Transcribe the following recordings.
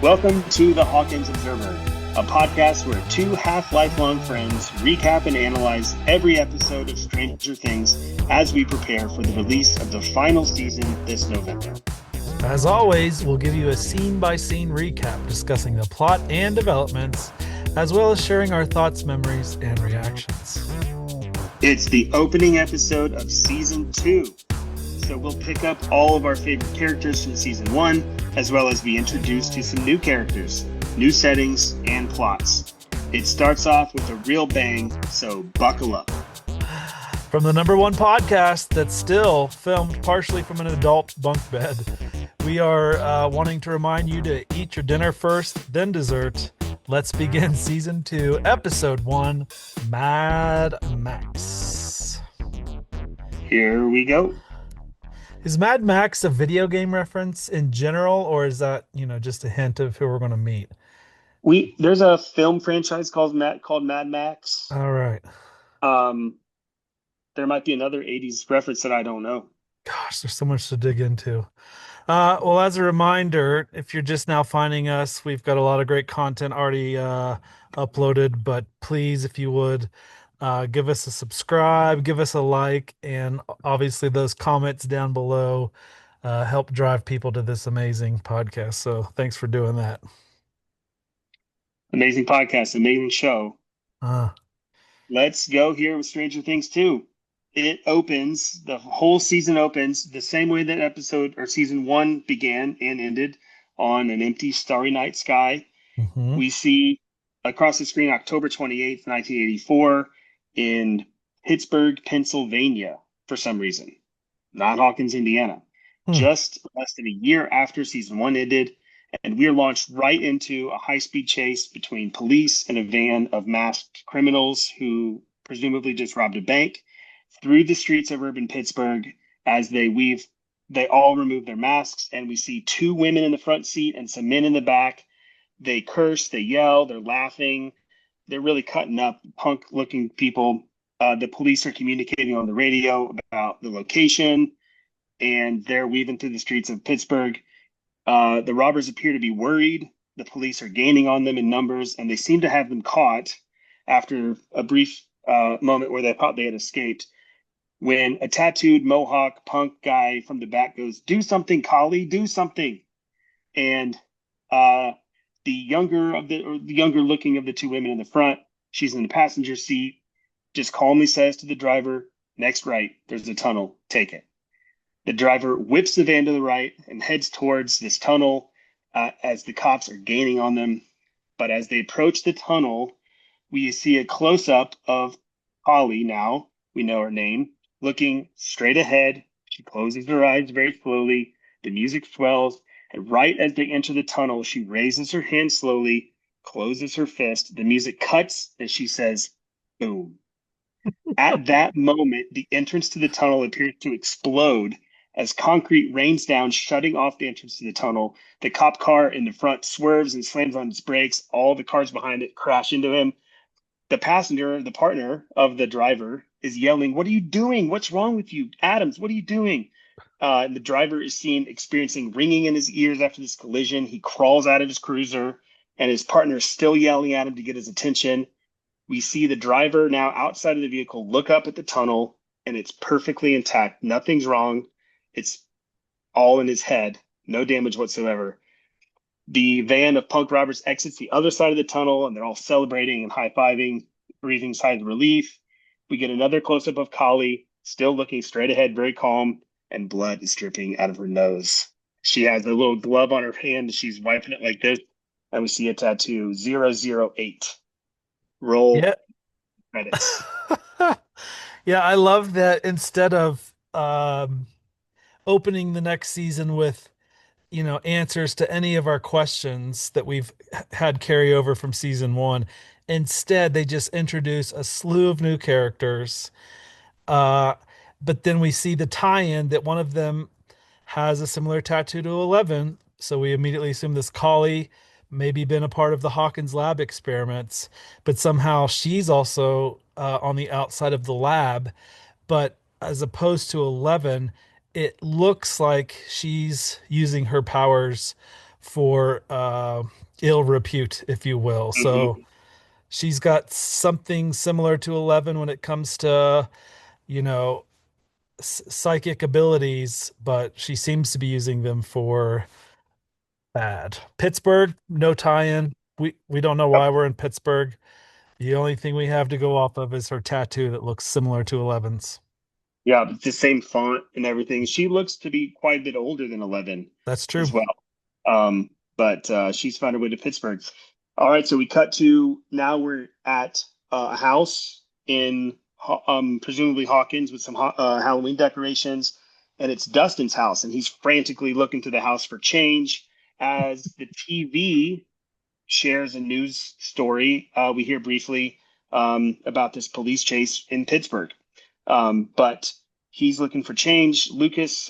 Welcome to the Hawkins Observer, a podcast where two half-lifelong friends recap and analyze every episode of Stranger Things as we prepare for the release of the final season this November. As always, we'll give you a scene-by-scene recap discussing the plot and developments, as well as sharing our thoughts, memories, and reactions. It's the opening episode of Season 2, so we'll pick up all of our favorite characters from Season 1, as well as be introduced to some new characters, new settings, and plots. It starts off with a real bang, so buckle up. From the number one podcast that's still filmed partially from an adult bunk bed, we are wanting to remind you to eat your dinner first, then dessert. Let's begin Season 2, Episode 1, MADMAX. Here we go. Is MADMAX a video game reference in general, or is that, just a hint of who we're going to meet? There's a film franchise called MADMAX. All right. There might be another 80s reference that I don't know. Gosh, there's so much to dig into. Well, as a reminder, if you're just now finding us, we've got a lot of great content already uploaded, but please, if you would, give us a subscribe, give us a like, and obviously those comments down below help drive people to this amazing podcast. So thanks for doing that. Amazing podcast, amazing show. Uh, Let's go here with Stranger Things 2. The whole season opens the same way that season 1 began and ended, on an empty starry night sky. mhm. We see across the screen October 28th, 1984 in Pittsburgh, Pennsylvania, for some reason, not Hawkins, Indiana. Just less than a year after season 1 ended, and we're launched right into a high-speed chase between police and a van of masked criminals who presumably just robbed a bank through the streets of urban Pittsburgh. As they all remove their masks, and we see two women in the front seat and some men in the back. They curse, they yell, they're laughing. They're really cutting up, punk-looking people. The police are communicating on the radio about the location, and they're weaving through the streets of Pittsburgh. The robbers appear to be worried. The police are gaining on them in numbers, and they seem to have them caught after a brief moment where they thought they had escaped, when a tattooed mohawk punk guy from the back goes, "Do something, Collie, do something." And the younger looking of the two women in the front, she's in the passenger seat, just calmly says to the driver, "Next right, there's a tunnel, take it." The driver whips the van to the right and heads towards this tunnel as the cops are gaining on them. But as they approach the tunnel, we see a close-up of Holly, now we know her name, looking straight ahead. She closes her eyes very slowly. The music swells, and right as they enter the tunnel, she raises her hand slowly, closes her fist. The music cuts as she says, "Boom." At that moment, the entrance to the tunnel appears to explode as concrete rains down, shutting off the entrance to the tunnel. The cop car in the front swerves and slams on its brakes. All the cars behind it crash into him. The passenger, the partner of the driver, is yelling, "What are you doing? What's wrong with you? Adams, what are you doing?" And the driver is seen experiencing ringing in his ears after this collision. He crawls out of his cruiser, and his partner is still yelling at him to get his attention. We see the driver now outside of the vehicle look up at the tunnel, and it's perfectly intact. Nothing's wrong. It's all in his head. No damage whatsoever. The van of punk robbers exits the other side of the tunnel, and they're all celebrating and high-fiving, breathing sighs of relief. We get another close-up of Collie, still looking straight ahead, very calm, and blood is dripping out of her nose. She has a little glove on her hand, and she's wiping it like this, and we see a tattoo, 008. Roll Yeah. credits. Yeah, I love that instead of opening the next season with answers to any of our questions that we've had carry over from season 1. Instead, they just introduce a slew of new characters. But then we see the tie-in that one of them has a similar tattoo to 11. So we immediately assume this Collie maybe been a part of the Hawkins lab experiments, but somehow she's also on the outside of the lab. But as opposed to 11, it looks like she's using her powers for ill repute, if you will. So Mhm. she's got something similar to 11 when it comes to, you know, psychic abilities, but she seems to be using them for bad. Pittsburgh, no tie-in. We don't know why we're in Pittsburgh. The only thing we have to go off of is her tattoo that looks similar to Eleven's. Yeah, it's the same font and everything. She looks to be quite a bit older than 11 That's true. as well. But she's found her way to Pittsburgh. All right, so we cut to now we're at a house in presumably Hawkins with some Halloween decorations, and it's Dustin's house, and he's frantically looking to the house for change as the TV shares a news story. We hear briefly about this police chase in Pittsburgh. But he's looking for change. Lucas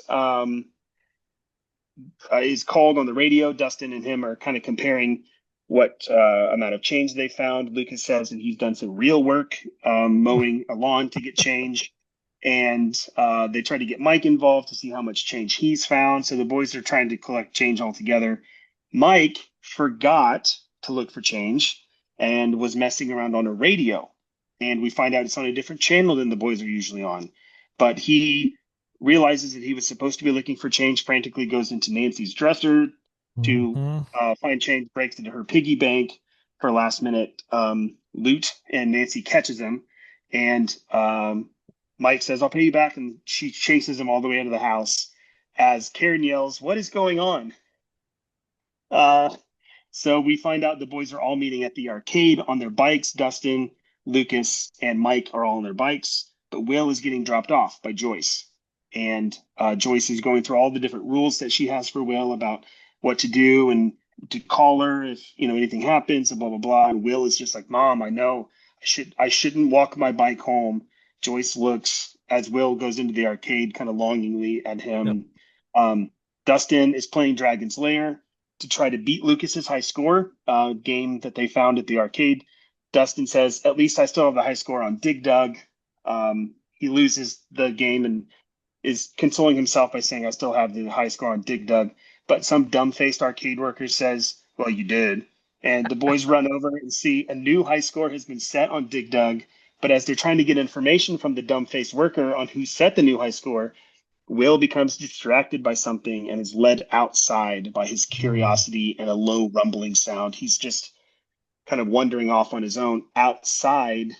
is called on the radio. Dustin and him are kind of comparing what amount of change they found. Lucas says that he's done some real work mowing a lawn to get change. And they try to get Mike involved to see how much change he's found. So the boys are trying to collect change all together. Mike forgot to look for change and was messing around on a radio. And we find out it's on a different channel than the boys are usually on. But he realizes that he was supposed to be looking for change, frantically goes into Nancy's dresser to Hmm. find change, breaks into her piggy bank for last minute loot, and Nancy catches him. And Mike says, I'll pay you back. And she chases him all the way out of the house as Karen yells, What is going on? Uh, so we find out the boys are all meeting at the arcade on their bikes. Dustin, Lucas, and Mike are all on their bikes, but Will is getting dropped off by Joyce. And Joyce is going through all the different rules that she has for Will about what to do and to call her if anything happens and blah blah blah. And Will is just like, Mom, I know I shouldn't walk my bike home. Joyce looks as Will goes into the arcade kind of longingly at Yep. him. Dustin is playing Dragon's Lair to try to beat Lucas's high score game that they found at the arcade. Dustin says, "At least I still have the high score on Dig Dug." He loses the game and is consoling himself by saying, "I still have the high score on Dig Dug." But some dumb-faced arcade worker says, "Well, you did." And the boys run over and see a new high score has been set on Dig Dug. But as they're trying to get information from the dumb-faced worker on who set the new high score, Will becomes distracted by something and is led outside by his Mm. curiosity and a low rumbling sound. He's just kind of wandering off on his own. Outside,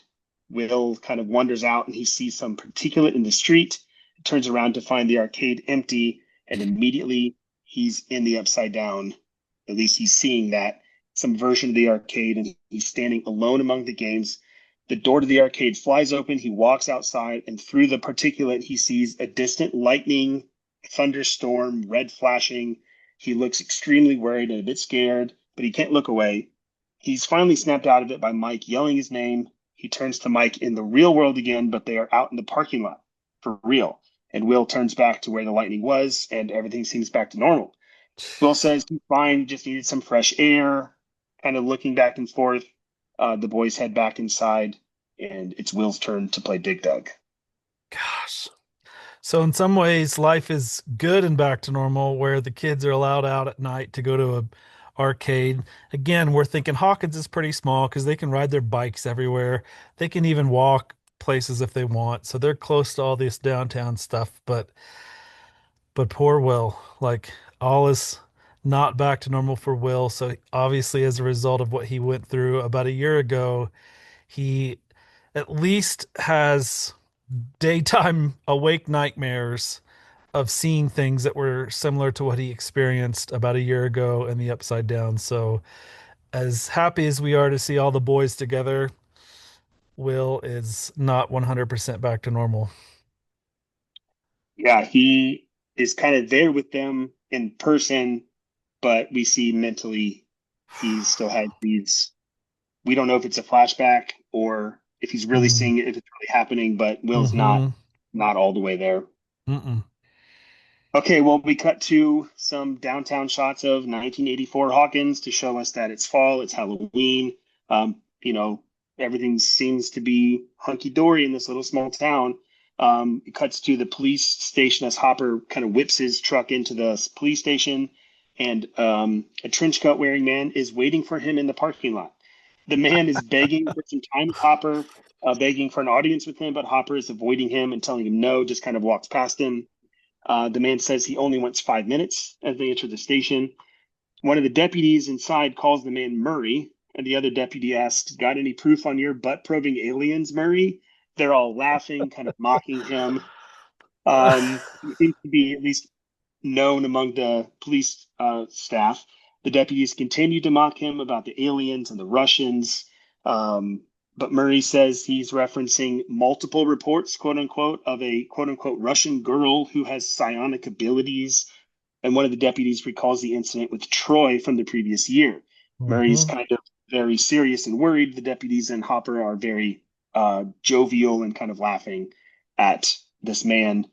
Will kind of wanders out and he sees some particulate in the street, turns around to find the arcade empty, and immediately he's in the upside down. At least he's seeing that, some version of the arcade, and he's standing alone among the games. The door to the arcade flies open. He walks outside, and through the particulate, he sees a distant lightning, thunderstorm, red flashing. He looks extremely worried and a bit scared, but he can't look away. He's finally snapped out of it by Mike yelling his name. He turns to Mike in the real world again, but they are out in the parking lot for real. And Will turns back to where the lightning was, and everything seems back to normal. Will says he's fine, just needed some fresh air. Kind of looking back and forth. The boys head back inside, and it's Will's turn to play Dig Dug. Gosh. So in some ways, life is good and back to normal, where the kids are allowed out at night to go to a arcade. Again, we're thinking Hawkins is pretty small because they can ride their bikes everywhere. They can even walk places if they want. So they're close to all this downtown stuff. But poor Will, like all is not back to normal for Will. So obviously, as a result of what he went through about a year ago, he at least has daytime awake nightmares of seeing things that were similar to what he experienced about a year ago in the Upside Down. So, as happy as we are to see all the boys together, Will is not 100% back to normal. Yeah, he is kind of there with them in person, but we see mentally he still has these. We don't know if it's a flashback or if he's really Mm. seeing it, if it's really happening, but Will's not Mm-hmm. not all the way there. Mm-mm. Okay, well, we cut to some downtown shots of 1984 Hawkins to show us that it's fall, it's Halloween. Um, you know, everything seems to be hunky dory in this little small town. It cuts to the police station as Hopper kind of whips his truck into the police station. and a trench coat wearing man is waiting for him in the parking lot. The man is begging for some time with Hopper, begging for an audience with him, but Hopper is avoiding him and telling him no, just kind of walks past him. The man says he only wants 5 minutes as they enter the station. One of the deputies inside calls the man Murray, and the other deputy asks, "Got any proof on your butt probing aliens, Murray?" They're all laughing, kind of mocking him. He seems to be at least known among the police staff. The deputies continue to mock him about the aliens and the Russians. Um, but Murray says he's referencing multiple reports, quote unquote, of a quote unquote Russian girl who has psionic abilities. And one of the deputies recalls the incident with Troy from the previous year. Murray's Hmm. kind of very serious and worried. The deputies and Hopper are very jovial and kind of laughing at this man,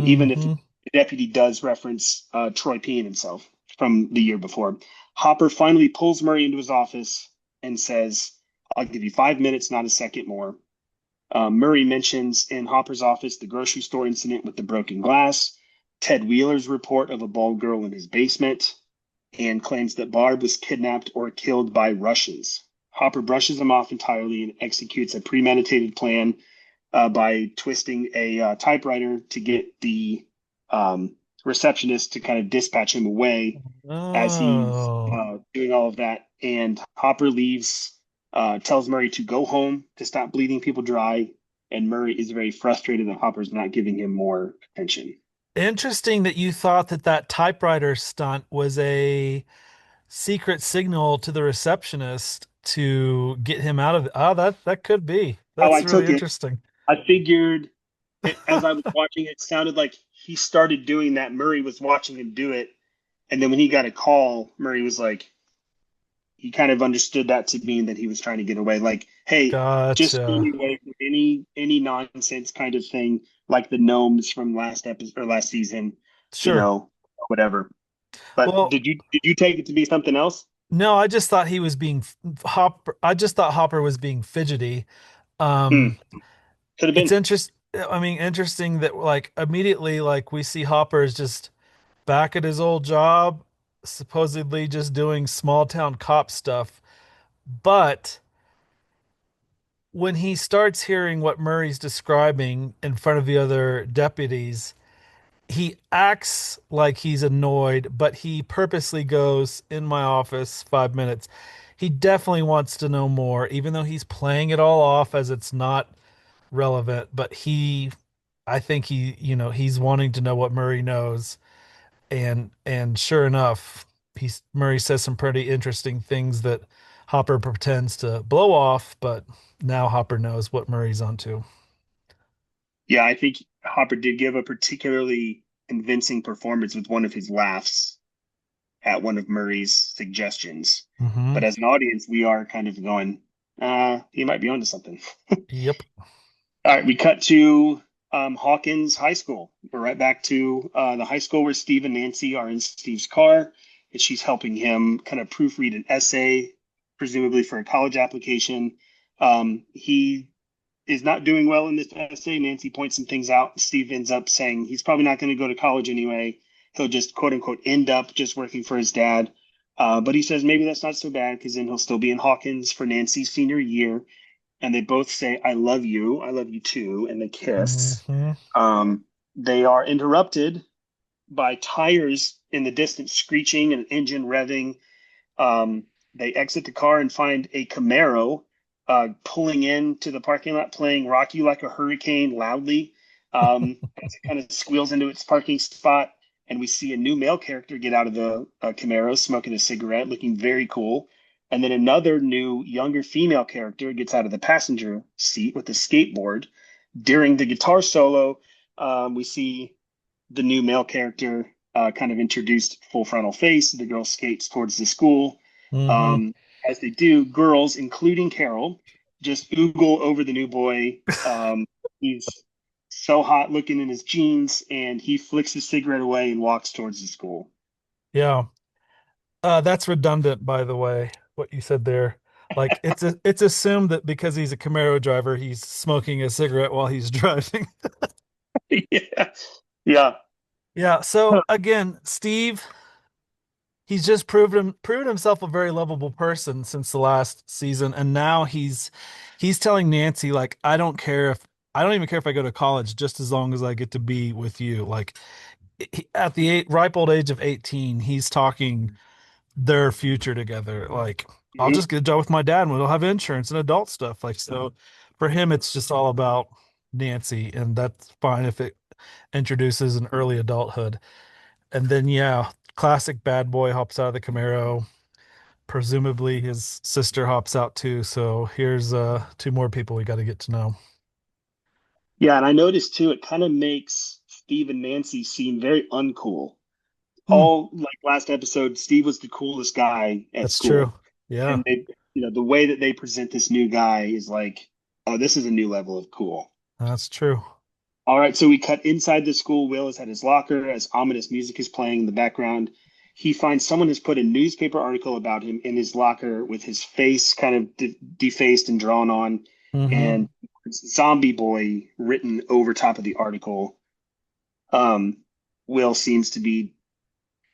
even if the Hmm. deputy does reference Troy peeing himself from the year before. Hopper finally pulls Murray into his office and says, "I'll give you 5 minutes, not a second more." Murray mentions in Hopper's office the grocery store incident with the broken glass, Ted Wheeler's report of a bald girl in his basement, and claims that Barb was kidnapped or killed by Russians. Hopper brushes him off entirely and executes a premeditated plan by twisting a typewriter to get the receptionist to kind of dispatch him away as he's Oh, doing all of that. And Hopper leaves, tells Murray to go home to stop bleeding people dry. And Murray is very frustrated that Hopper's not giving him more attention. interesting that you thought that that typewriter stunt was a secret signal to the receptionist to get him out of. Oh, that could be. How I That's really took it, interesting. I figured as I was watching it, sounded like he started doing that. Murray was watching him do it. And then when he got a call, Murray was like, he kind of understood that to mean that he was trying to get away. Like, hey, just steer Gotcha. me away from any nonsense kind of thing, like the gnomes from last episode or last season, Sure. whatever. But Well, did you take it to be something else? no, I just thought he was being Hopper. I just thought Hopper was being fidgety. Hmm, Um, could have it's been. interest. I mean, interesting that like immediately, like we see Hopper is just back at his old job, supposedly just doing small town cop stuff. But when he starts hearing what Murray's describing in front of the other deputies, he acts like he's annoyed, but he purposely goes in my office 5 minutes. He definitely wants to know more, even though he's playing it all off as it's not relevant. But I think he's wanting to know what Murray knows. And sure enough, Murray says some pretty interesting things that Hopper pretends to blow off, but now Hopper knows what Murray's onto. Yeah, I think Hopper did give a particularly convincing performance with one of his laughs at one of Murray's suggestions. Hmm. But as an audience, we are kind of going, he might be onto something. Yep. All right, we cut to Hawkins High School. We're right back to the high school where Steve and Nancy are in Steve's car, and she's helping him kind of proofread an essay, presumably for a college application. He is not doing well in this essay. Nancy points some things out. Steve ends up saying he's probably not going to go to college anyway. He'll just quote unquote end up just working for his dad. But he says maybe that's not so bad because then he'll still be in Hawkins for Nancy's senior year. And they both say, I love you too, and they kiss. Hmm. Um, they are interrupted by tires in the distance screeching and an engine revving. Um, they exit the car and find a Camaro pulling into the parking lot, playing "Rock You Like a Hurricane" loudly. As it kind of squeals into its parking spot, and we see a new male character get out of the Camaro, smoking a cigarette, looking very cool. And then another new, younger female character gets out of the passenger seat with a skateboard. During the guitar solo, we see the new male character kind of introduced full frontal face. The girl skates towards the school. Hmm. Um, as they do, girls, including Carol, just oogle over the new boy. He's so hot looking in his jeans, and he flicks his cigarette away and walks towards the school. Yeah. That's redundant, by the way, what you said there. Like it's assumed that because he's a Camaro driver, he's smoking a cigarette while he's driving. Yeah. Yeah. Yeah. So again, Steve, he's just proven himself a very lovable person since the last season, and now he's telling Nancy like, I don't even care if I go to college, just as long as I get to be with you. Like at the ripe old age of 18, he's talking their future together. Like, I'll Mhm. just get a job with my dad and we'll have insurance and adult stuff. Like, so for him, it's just all about Nancy, and that's fine if it introduces an early adulthood. And then, yeah, classic bad boy hops out of the Camaro. Presumably his sister hops out too. So here's two more people we got to get to know. Yeah, and I noticed too, it kind of makes Steve and Nancy seem very uncool. Hmm, All like last episode, Steve was the coolest guy at that's true. school. Yeah, And the way that they present this new guy is like, oh, this is a new level of cool. that's true. All right, so we cut inside the school. Will is at his locker as ominous music is playing in the background. He finds someone has put a newspaper article about him in his locker with his face kind of defaced and drawn on, Hmm. and Zombie Boy written over top of the article. Um, Will seems to be,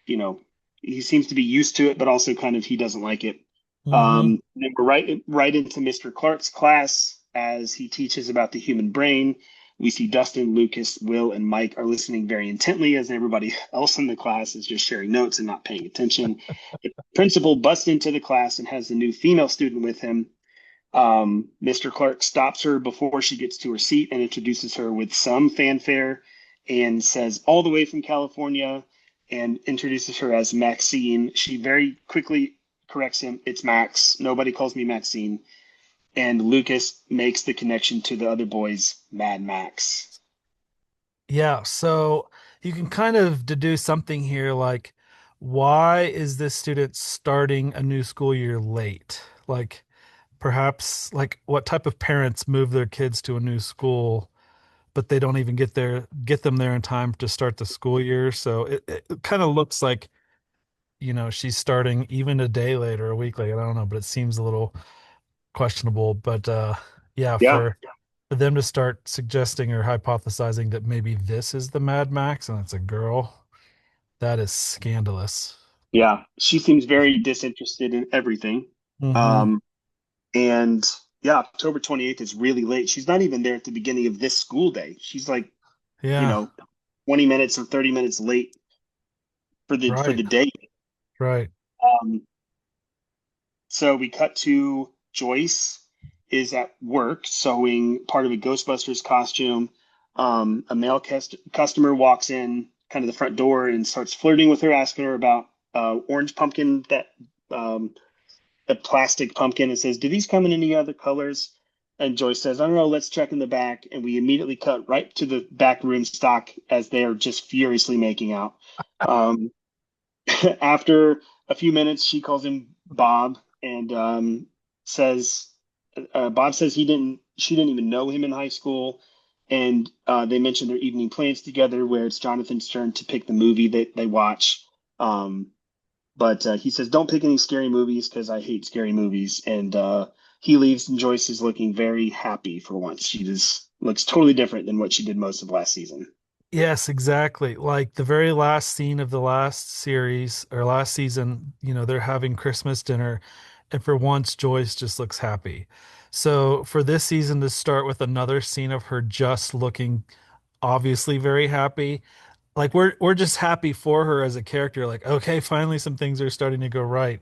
you know, he seems to be used to it, but also kind of he doesn't like it. Hmm. Then we're right into Mr. Clark's class as he teaches about the human brain. We see Dustin, Lucas, Will, and Mike are listening very intently as everybody else in the class is just sharing notes and not paying attention. The principal busts into the class and has the new female student with him. Mr. Clark stops her before she gets to her seat and introduces her with some fanfare and says, all the way from California, and introduces her as Maxine. She very quickly corrects him. It's Max. Nobody calls me Maxine. And Lucas makes the connection to the other boys, Mad Max. Yeah, so you can kind of deduce something here like, why is this student starting a new school year late? Like, perhaps, like, what type of parents move their kids to a new school, but they don't even get them there in time to start the school year? So it kind of looks like, she's starting even a day later, a week later. I don't know, but it seems a little questionable. But yeah, Yeah, for them to start suggesting or hypothesizing that maybe this is the Mad Max and it's a girl, that is scandalous. yeah. She seems very disinterested in everything. Hmm. Um, and yeah, October 28th is really late. She's not even there at the beginning of this school day. She's like, you Yeah, know, 20 minutes or 30 minutes late for right, the day. right. Um, so we cut to Joyce is at work sewing part of a Ghostbusters costume. A male customer walks in kind of the front door and starts flirting with her, asking her about orange pumpkin, that um, a plastic pumpkin, and says, "Do these come in any other colors?" And Joyce says, "I don't know. Let's check in the back." And we immediately cut right to the back room stock as they are just furiously making out. Um, After a few minutes, she calls him Bob and says, Bob says she didn't even know him in high school. And they mention their evening plans together where it's Jonathan's turn to pick the movie that they watch. Um, but he says, don't pick any scary movies because I hate scary movies. And he leaves, and Joyce is looking very happy for once. She just looks totally different than what she did most of last season. Yes, exactly. Like the very last scene of the last series or last season, they're having Christmas dinner, and for once, Joyce just looks happy. So for this season to start with another scene of her just looking obviously very happy, like we're just happy for her as a character. Like, okay, finally some things are starting to go right.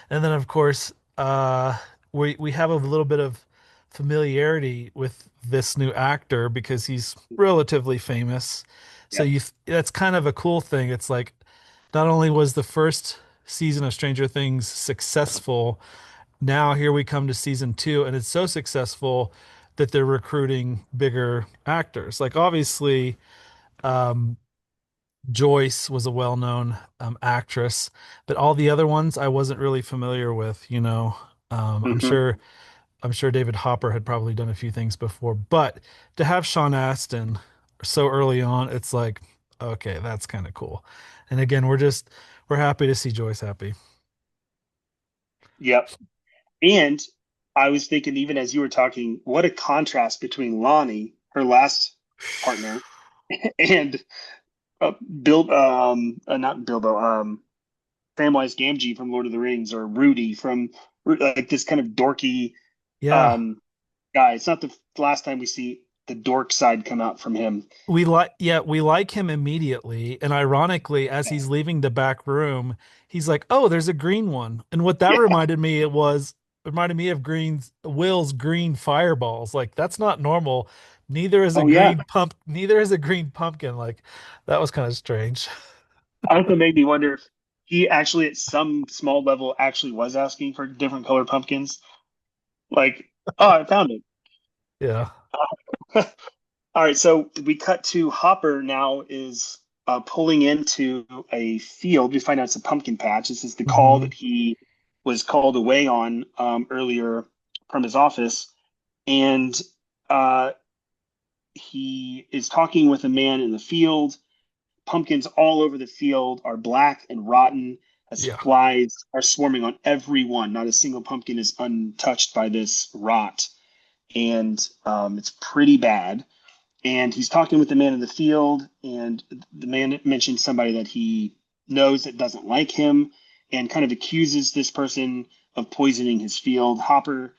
And then of course, we have a little bit of familiarity with this new actor because he's relatively famous. So Yep. that's kind of a cool thing. It's like not only was the first season of Stranger Things successful, now here we come to season two, and it's so successful that they're recruiting bigger actors. Like obviously, um, Joyce was a well-known actress, but all the other ones I wasn't really familiar with, I'm Hmm. sure David Hopper had probably done a few things before, but to have Sean Astin so early on, it's like, okay, that's kind of cool. And again, we're happy to see Joyce happy. Yep. And I was thinking, even as you were talking, what a contrast between Lonnie, her last partner, and Bill, not Bilbo. Samwise Gamgee from Lord of the Rings, or Rudy from like this kind of dorky Yeah. um, guy. It's not the last time we see the dork side come out from him. We like him immediately. And ironically, as he's leaving the back room, he's like, "Oh, there's a green one." And what that Yeah. reminded me of Will's green fireballs. Like that's not normal. Oh yeah. Neither is a green pumpkin. Like that was kind of strange. Also made me wonder if he actually, at some small level, actually was asking for different colored pumpkins. Like, oh, I found it. Yeah. All right, so we cut to Hopper now is pulling into a field. We find out it's a pumpkin patch. This is the call Hmm. that he was called away on earlier from his office. And uh, he is talking with a man in the field. Pumpkins all over the field are black and rotten as Yeah. flies are swarming on every one. Not a single pumpkin is untouched by this rot. And it's pretty bad. And he's talking with the man in the field, and the man mentions somebody that he knows that doesn't like him and kind of accuses this person of poisoning his field. Hopper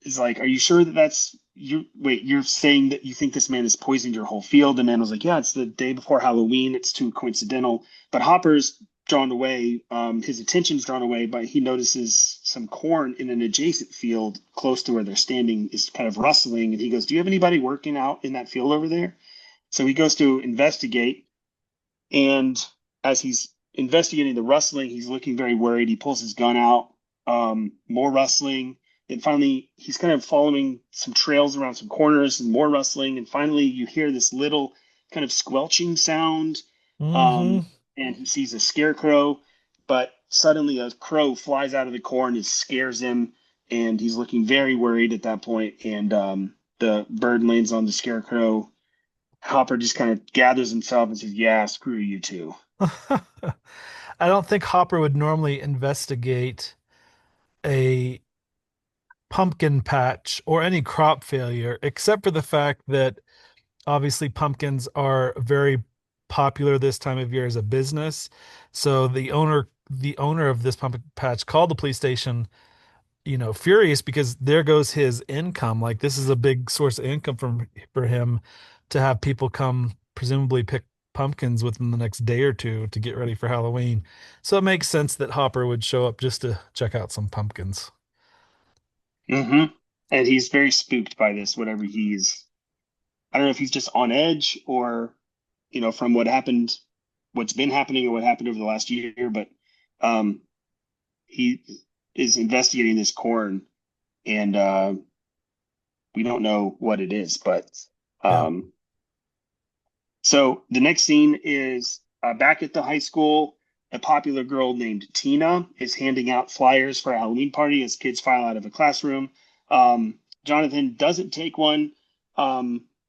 is like, "Are you sure that that's you? Wait, you're saying that you think this man has poisoned your whole field?" The man was like, "Yeah, it's the day before Halloween. It's too coincidental." But Hopper's drawn away, his attention's drawn away by he notices some corn in an adjacent field close to where they're standing is kind of rustling, and he goes, "Do you have anybody working out in that field over there?" So he goes to investigate, and as he's investigating the rustling, he's looking very worried. He pulls his gun out, more rustling. Then finally, he's kind of following some trails around some corners and more rustling. And finally, you hear this little kind of squelching sound. Hmm. Um, and he sees a scarecrow, but suddenly a crow flies out of the corn and scares him. And he's looking very worried at that point. And the bird lands on the scarecrow. Hopper just kind of gathers himself and says, "Yeah, screw you too." I don't think Hopper would normally investigate a pumpkin patch or any crop failure, except for the fact that obviously pumpkins are very popular this time of year as a business. So the owner of this pumpkin patch called the police station, furious because there goes his income. Like this is a big source of income for him to have people come presumably pick pumpkins within the next day or two to get ready for Halloween. So it makes sense that Hopper would show up just to check out some pumpkins. Hmm. And he's very spooked by this, whatever he's, I don't know if he's just on edge or, from what happened, what's been happening or what happened over the last year, but um, he is investigating this corn and we don't know what it is, but Yeah. um, so the next scene is back at the high school. A popular girl named Tina is handing out flyers for a Halloween party as kids file out of a classroom. Jonathan doesn't take one.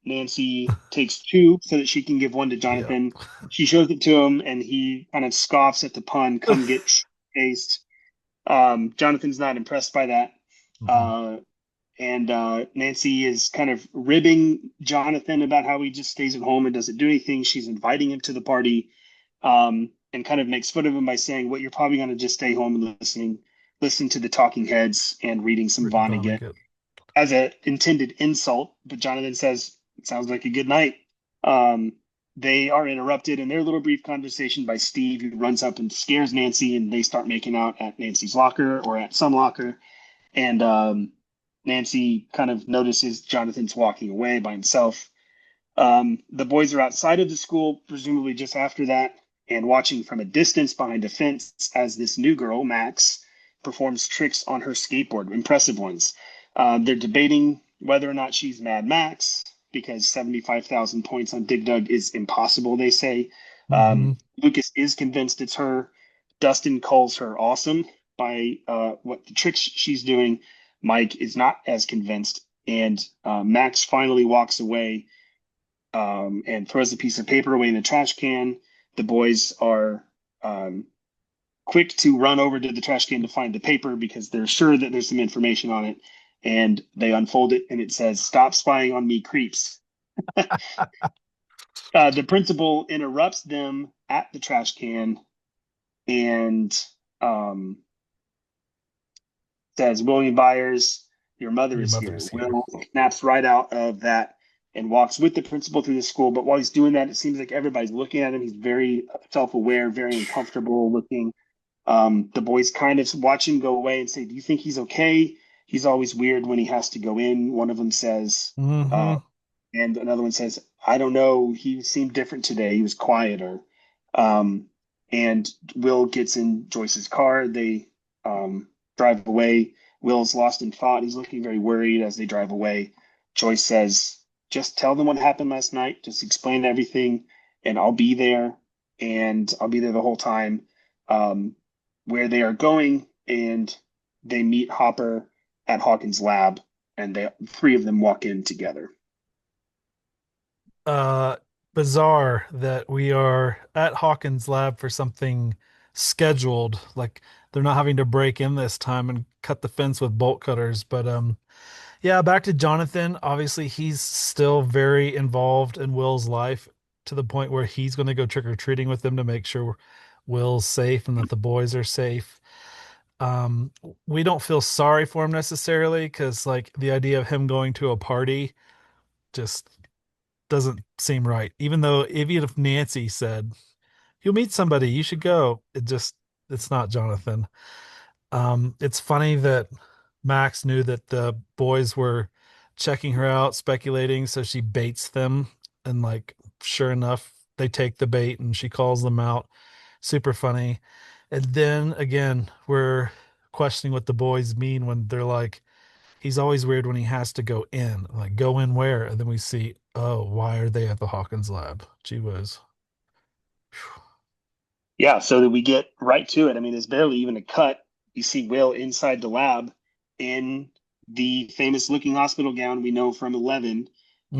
Nancy takes two so that she can give one to Yeah. Jonathan. She shows it to him, and he kind of scoffs at the pun, "Come get faced." Jonathan's not impressed by that. Mhm. Uh, and Nancy is kind of ribbing Jonathan about how he just stays at home and doesn't do anything. She's inviting him to the party, and kind of makes fun of him by saying, "What, you're probably going to just stay home and listen to the Talking Heads and reading some Written Vonnegut," Vonnegut. as an intended insult. But Jonathan says, "It sounds like a good night." Um, they are interrupted in their little brief conversation by Steve, who runs up and scares Nancy, and they start making out at Nancy's locker or at some locker. And Nancy kind of notices Jonathan's walking away by himself. The boys are outside of the school, presumably just after that, and watching from a distance behind a fence as this new girl, Max, performs tricks on her skateboard, impressive ones. They're debating whether or not she's Mad Max because 75,000 points on Dig Dug is impossible, they say. Hmm. Lucas is convinced it's her. Dustin calls her awesome by what the tricks she's doing. Mike is not as convinced, and Max finally walks away and throws a piece of paper away in the trash can. The boys are um, quick to run over to the trash can to find the paper because they're sure that there's some information on it. And they unfold it, and it says, "Stop spying on me, creeps." The principal interrupts them at the trash can and um, says, William Byers, your mother Your is mother here. is here. Will snaps right out of that and walks with the principal through the school. But while he's doing that, it seems like everybody's looking at him. He's very self aware, very uncomfortable looking. The boys kind of watch him go away and say, do you think he's okay? He's always weird when he has to go in. One of them says, uh, Mm-hmm. and another one says, I don't know. He seemed different today. He was quieter. Um, and Will gets in Joyce's car. They drive away. Will's lost in thought. He's looking very worried as they drive away. Joyce says, just tell them what happened last night. Just explain everything, and I'll be there. And I'll be there the whole time. Um, where they are going, and they meet Hopper at Hawkins' lab, and they three of them walk in together. uh Bizarre that we are at Hawkins lab for something scheduled, like they're not having to break in this time and cut the fence with bolt cutters. But yeah, back to Jonathan. Obviously he's still very involved in Will's life, to the point where he's going to go trick-or-treating with them to make sure Will's safe and that the boys are safe. um we don't feel sorry for him necessarily, because like the idea of him going to a party just doesn't seem right. Even if Nancy said, "You'll meet somebody, you should go," it's not Jonathan. It's funny that Max knew that the boys were checking her out, speculating, so she baits them, and like sure enough, they take the bait and she calls them out. Super funny. And then again, we're questioning what the boys mean when they're like, he's always weird when he has to go in. Like, go in where? And then we see, oh, why are they at the Hawkins lab? Gee whiz. Yeah, so that we get right to it. I mean, there's barely even a cut. You see Will inside the lab in the famous looking hospital gown we know from 11,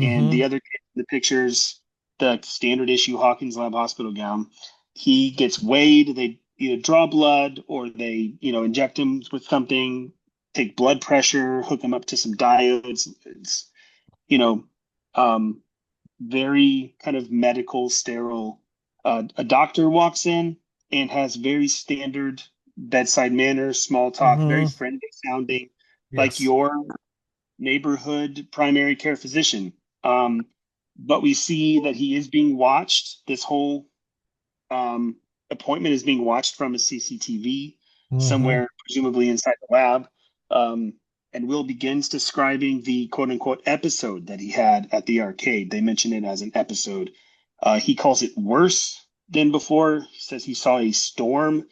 and Mm-hmm. the other kid in the pictures, the standard issue Hawkins Lab hospital gown. He gets weighed. They either draw blood or they, inject him with something, take blood pressure, hook him up to some diodes. It's, you know, um, very kind of medical, sterile. A doctor walks in and has very standard bedside manner, small talk, very Mm-hmm. friendly sounding, like Yes. your neighborhood primary care physician. Um, but we see that he is being watched. This whole appointment is being watched from a CCTV Mm-hmm. somewhere, presumably inside the lab. Um, and Will begins describing the quote unquote episode that he had at the arcade. They mention it as an episode. He calls it worse than before. He says he saw a storm.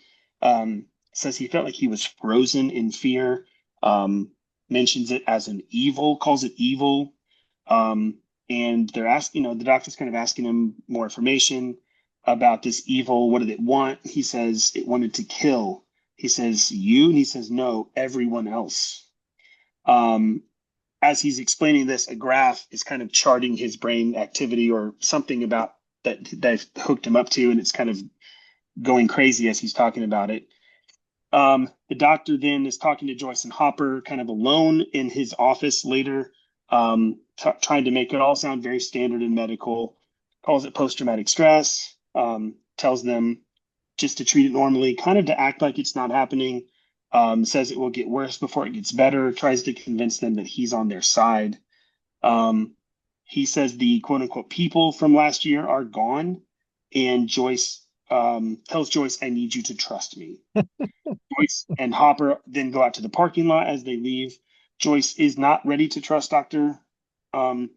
Says he felt like he was frozen in fear. Um, Mentions it as an evil, calls it evil. Um, and they're asking, the doctor's kind of asking him more information about this evil. What did it want? He says it wanted to kill. He says you, and he says no, everyone else. Um, as he's explaining this, a graph is kind of charting his brain activity or something about that hooked him up to, and it's kind of going crazy as he's talking about it. The doctor then is talking to Joyce and Hopper kind of alone in his office later, trying to make it all sound very standard and medical, calls it post traumatic stress, tells them just to treat it normally, kind of to act like it's not happening, says it will get worse before it gets better, tries to convince them that he's on their side. Um, he says the quote unquote people from last year are gone, and Joyce tells Joyce, I need you to trust me. Joyce and Hopper then go out to the parking lot as they leave. Joyce is not ready to trust Dr. Um,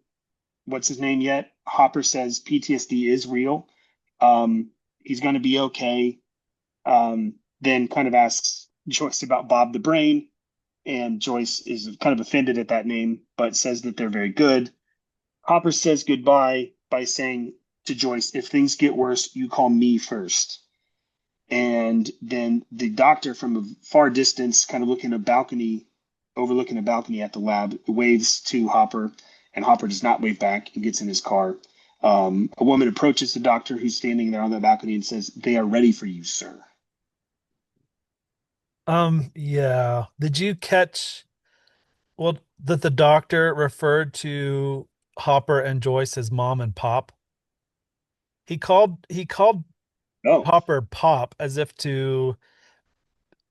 what's his name yet. Hopper says PTSD is real. He's going to be okay. Then kind of asks Joyce about Bob the Brain, and Joyce is kind of offended at that name, but says that they're very good. Hopper says goodbye by saying to Joyce, if things get worse, you call me first. And then the doctor from a far distance, kind of looking at a balcony, overlooking a balcony at the lab, waves to Hopper, and Hopper does not wave back and gets in his car. A woman approaches the doctor who's standing there on the balcony and says, they are ready for you, sir. Yeah. Did you catch, well, that the doctor referred to Hopper and Joyce as mom and pop? He called Oh, Hopper pop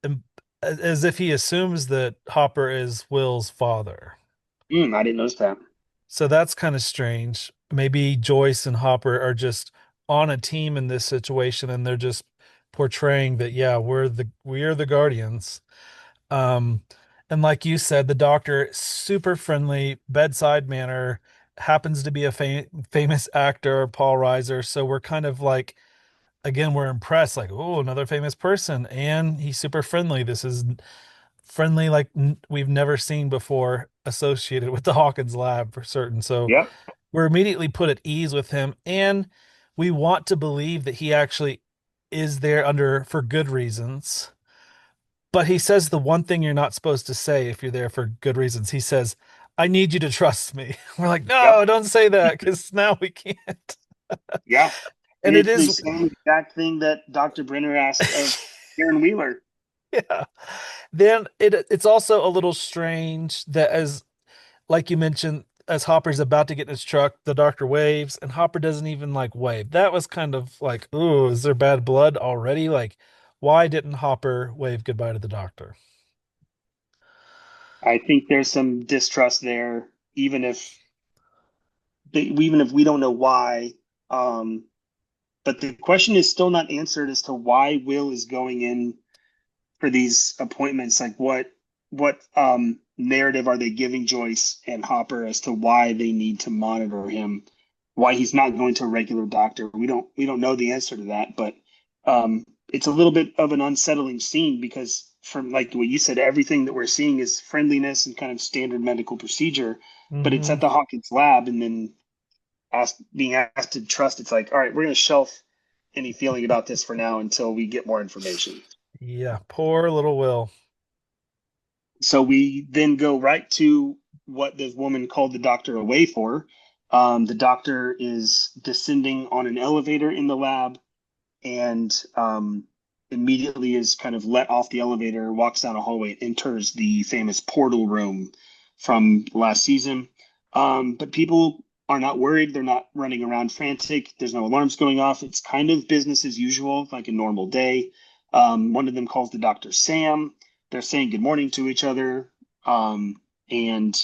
um, as if he assumes that Hopper is Will's father. I didn't notice that. So that's kind of strange. Maybe Joyce and Hopper are just on a team in this situation and they're just portraying that, yeah, we are the Guardians. Um, and like you said, the doctor, super friendly, bedside manner, happens to be a famous actor, Paul Reiser. So we're kind of like, again, we're impressed, like, oh, another famous person, and he's super friendly. This is friendly like we've never seen before associated with the Hawkins lab for certain. So Yep. we're immediately put at ease with him, and we want to believe that he actually is there under for good reasons. But he says the one thing you're not supposed to say if you're there for good reasons. He says, I need you to trust me. We're like, Yep. no, don't say that because now we can't. Yeah. And And it it's the is, same exact thing that Dr. Brenner asked of Karen Wheeler. yeah. Then it's also a little strange that as like you mentioned, as Hopper's about to get in his truck, the doctor waves, and Hopper doesn't even like wave. That was kind of like, ooh, is there bad blood already? Like, why didn't Hopper wave goodbye to the doctor? I think there's some distrust there, even if we don't know why. Um, but the question is still not answered as to why Will is going in for these appointments. Like what narrative are they giving Joyce and Hopper as to why they need to monitor him, why he's not going to a regular doctor? We don't know the answer to that, but it's a little bit of an unsettling scene because from like what you said, everything that we're seeing is friendliness and kind of standard medical procedure, but it's Hmm. at the Hawkins lab, and then being asked to trust. It's like, all right, we're going to shelf any feeling about this for now until we get more information. Yeah, poor little Will. So we then go right to what this woman called the doctor away for. The doctor is descending on an elevator in the lab and immediately is kind of let off the elevator, walks down a hallway, and enters the famous portal room from last season. But people are not worried. They're not running around frantic. There's no alarms going off. It's kind of business as usual, like a normal day. One of them calls the doctor Sam. They're saying good morning to each other. And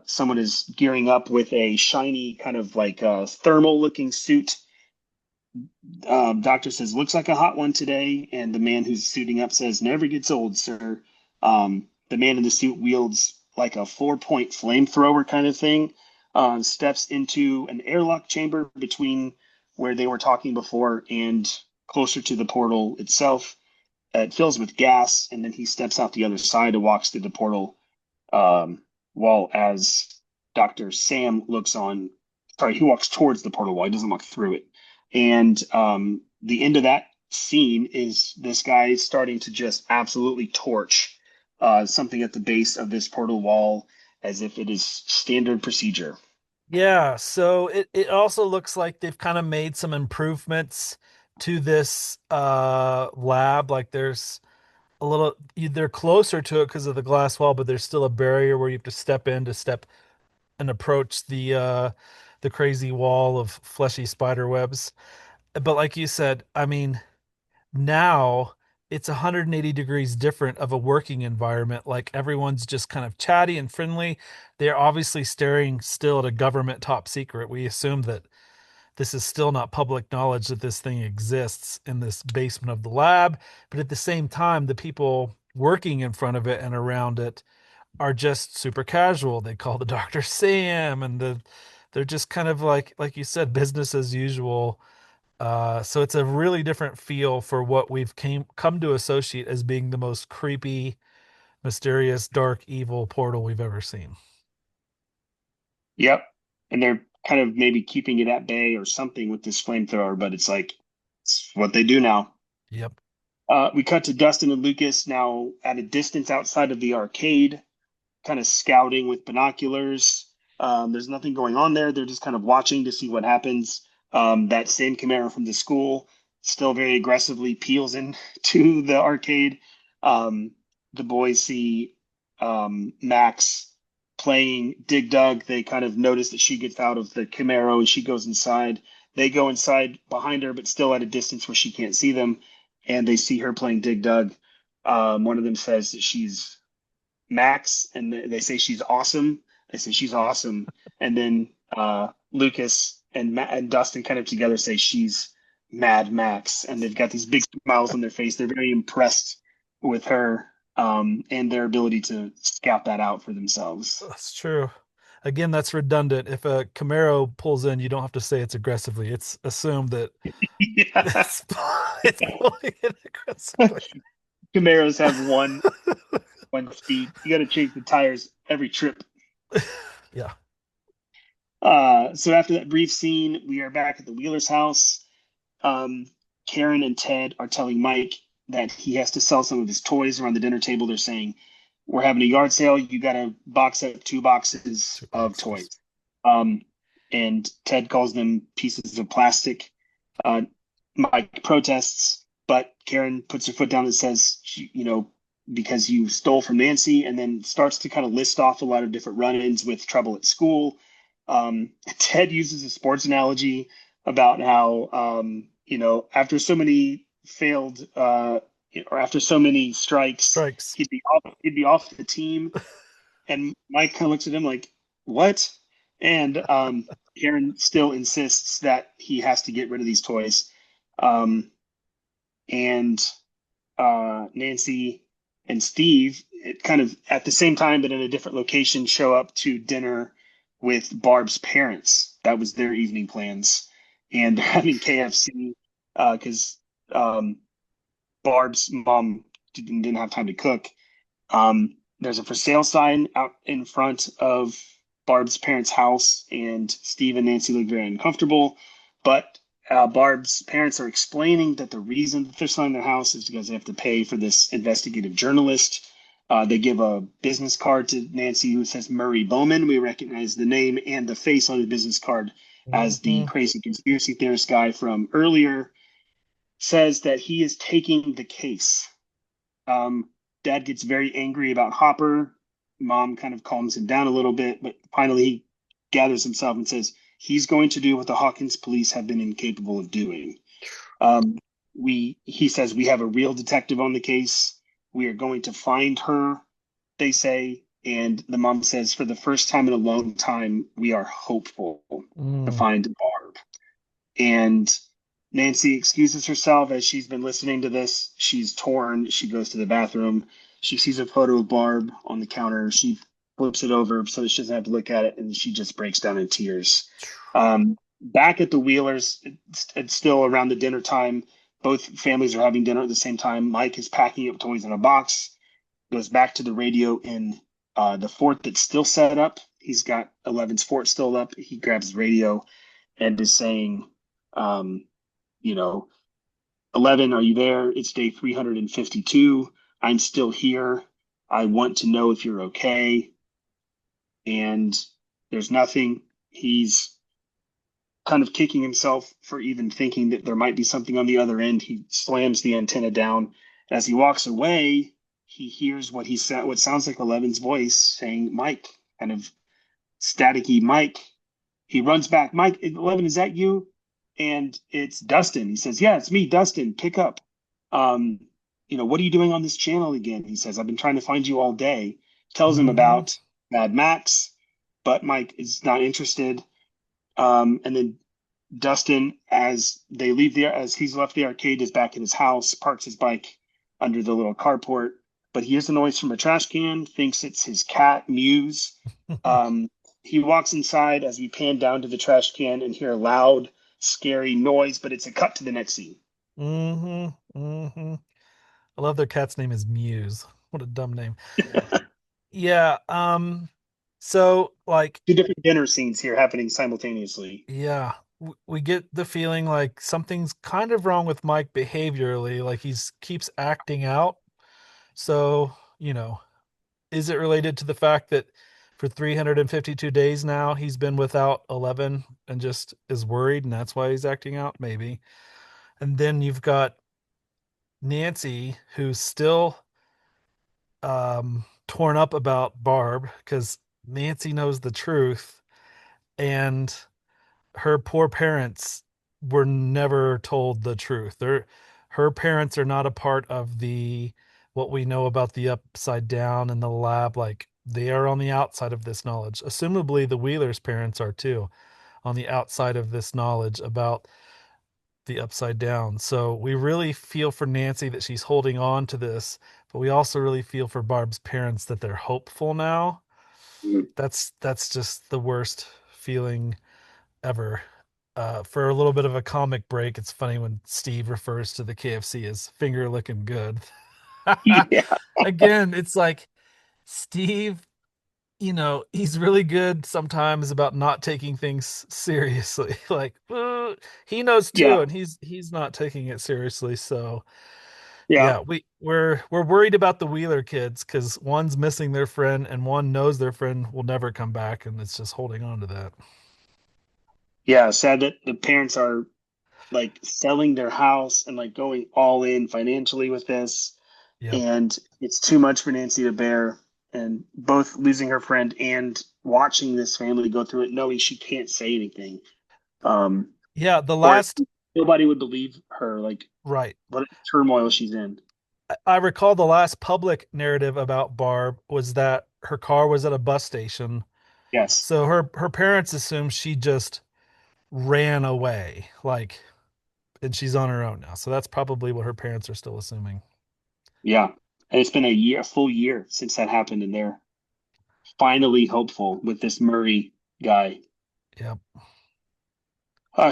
someone is gearing up with a shiny, kind of like thermal looking suit. Doctor says, looks like a hot one today. And the man who's suiting up says, never gets old, sir. The man in the suit wields like a 4-point flamethrower kind of thing, steps into an airlock chamber between where they were talking before and closer to the portal itself. It fills with gas, and then he steps out the other side and walks through the portal, while as Dr. Sam looks on, sorry, he walks towards the portal wall. He doesn't walk through it. And the end of that scene is this guy starting to just absolutely torch something at the base of this portal wall as if it is standard procedure. Yeah, so it also looks like they've kind of made some improvements to this lab. Like there's a little they're closer to it because of the glass wall, but there's still a barrier where you have to step in to step and approach the crazy wall of fleshy spider webs. But like you said, I mean, now it's 180 degrees different of a working environment. Like everyone's just kind of chatty and friendly. They're obviously staring still at a government top secret. We assume that this is still not public knowledge that this thing exists in this basement of the lab. But at the same time, the people working in front of it and around it are just super casual. They call the doctor Sam, and they're just kind of like you said, business as usual. So it's a really different feel for what we've come to associate as being the most creepy, mysterious, dark, evil portal we've ever seen. Yep. And they're kind of maybe keeping it at bay or something with this flamethrower, but it's like, it's what they do now. Yep. We cut to Dustin and Lucas now at a distance outside of the arcade, kind of scouting with binoculars. There's nothing going on there. They're just kind of watching to see what happens. That same Camaro from the school still very aggressively peels into the arcade. Um, the boys see Max playing Dig Dug. They kind of notice that she gets out of the Camaro and she goes inside. They go inside behind her, but still at a distance where she can't see them, and they see her playing Dig Dug. One of them says that she's Max, and they say she's awesome. They say she's awesome, and then Lucas and and Dustin kind of together say she's Mad Max, and they've got these big smiles on their face. They're very impressed with her and their ability to scout that out for themselves. That's true. Again, that's redundant. If a Camaro pulls in, you don't have to say it's aggressively. It's assumed that Yeah. it's, it's pulling in aggressively. Camaros have one speed. You got to change the tires every trip. Yeah. So after that brief scene, we are back at the Wheeler's house. Um, Karen and Ted are telling Mike that he has to sell some of his toys around the dinner table. They're saying, "We're having a yard sale. You got to box up 2 boxes Two of boxes. toys." Um, and Ted calls them pieces of plastic. Uh, Mike protests, but Karen puts her foot down and says, because you stole from Nancy, and then starts to kind of list off a lot of different run-ins with trouble at school. Ted uses a sports analogy about how, after so many failed, or after so many strikes, Strikes. he'd be off the team. And Mike kind of looks at him like, "What?" And Karen still insists that he has to get rid of these toys. Um, and Nancy and Steve, it kind of at the same time, but in a different location, show up to dinner with Barb's parents. That was their evening plans. And they're having KFC because Barb's mom didn't have time to cook. There's a for sale sign out in front of Barb's parents' house, and Steve and Nancy look very uncomfortable. But Barb's parents are explaining that the reason that they're selling their house is because they have to pay for this investigative journalist. They give a business card to Nancy who says Murray Bowman. We recognize the name and the face on the business card as the Hmm. crazy conspiracy theorist guy from earlier. Says that he is taking the case. Um, Dad gets very angry about Hopper. Mom kind of calms him down a little bit, but finally he gathers himself and says he's going to do what the Hawkins police have been incapable of doing. Um, he says we have a real detective on the case. We are going to find her, they say, and the mom says for the first time in a long time we are hopeful to Mm. find Barb. And Nancy excuses herself as she's been listening to this. She's torn. She goes to the bathroom. She sees a photo of Barb on the counter. She flips it over so that she doesn't have to look at it, and she just breaks down in tears. Back at the Wheelers, it's still around the dinner time. Both families are having dinner at the same time. Mike is packing up toys in a box, goes back to the radio in the fort that's still set up. He's got Eleven's fort still up. He grabs the radio and is saying, um, you know, 11, are you there? It's day 352. I'm still here. I want to know if you're okay. And there's nothing. He's kind of kicking himself for even thinking that there might be something on the other end. He slams the antenna down. As he walks away, he hears what sounds like Eleven's voice saying, Mike, kind of staticky Mike. He runs back. Mike, 11, is that you? And it's Dustin. He says, yeah, it's me, Dustin. Pick up. Um, what are you doing on this channel again? He says, I've been trying to find you all day. Tells him Hmm. about MADMAX, but Mike is not interested. And then Dustin, as he's left the arcade, is back in his house, parks his bike under the little carport, but he hears a noise from a trash can, thinks it's his cat, Muse. Um, he walks inside as we pan down to the trash can and hear a loud, scary noise, but it's a cut to the next scene. Hmm. Hmm. I love their cat's name is Muse. What a dumb name. Yeah. So like, Two different dinner scenes here happening simultaneously. yeah, we get the feeling like something's kind of wrong with Mike behaviorally, like he's keeps acting out. So, is it related to the fact that for 352 days now he's been without 11 and just is worried and that's why he's acting out? Maybe. And then you've got Nancy who's still torn up about Barb because Nancy knows the truth and her poor parents. were never told the truth. Her parents are not a part of the what we know about the upside down and the lab. Like they are on the outside of this knowledge. Assumably, the Wheelers' parents are too on the outside of this knowledge about the upside down. So we really feel for Nancy that she's holding on to this, but we also really feel for Barb's parents that they're hopeful now. Mhm. That's just the worst feeling ever. For a little bit of a comic break, it's funny when Steve refers to the KFC as finger looking good. Yeah, Again, it's like Steve, he's really good sometimes about not taking things seriously. Like, he knows yeah, too, and he's not taking it seriously. So yeah, yeah, we're worried about the Wheeler kids because one's missing their friend and one knows their friend will never come back, and it's just holding on to that. yeah. Sad that the parents are like selling their house and like going all in financially with this, Yep. and it's too much for Nancy to bear. And both losing her friend and watching this family go through it, knowing she can't say anything, um, Yeah, the or last nobody would believe her. Like right. what turmoil she's in. I recall the last public narrative about Barb was that her car was at a bus station. Yes, So her parents assumed she just ran away, like, and she's on her own now. So that's probably what her parents are still assuming. yeah. And it's been a full year since that happened, and they're finally hopeful with this Murray guy. Yep.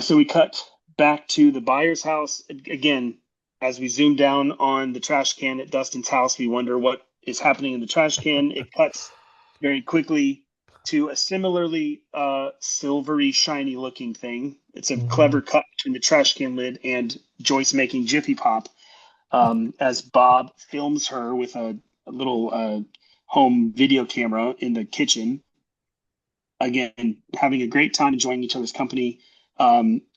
So we cut back to the buyer's house. Again, as we zoom down on the trash can at Dustin's house, we wonder what is happening in the trash can. It cuts very quickly to a similarly silvery, shiny looking thing. It's a Hmm. clever cut between the trash can lid and Joyce making Jiffy Pop as Bob films her with a little home video camera in the kitchen, again, having a great time enjoying each other's company.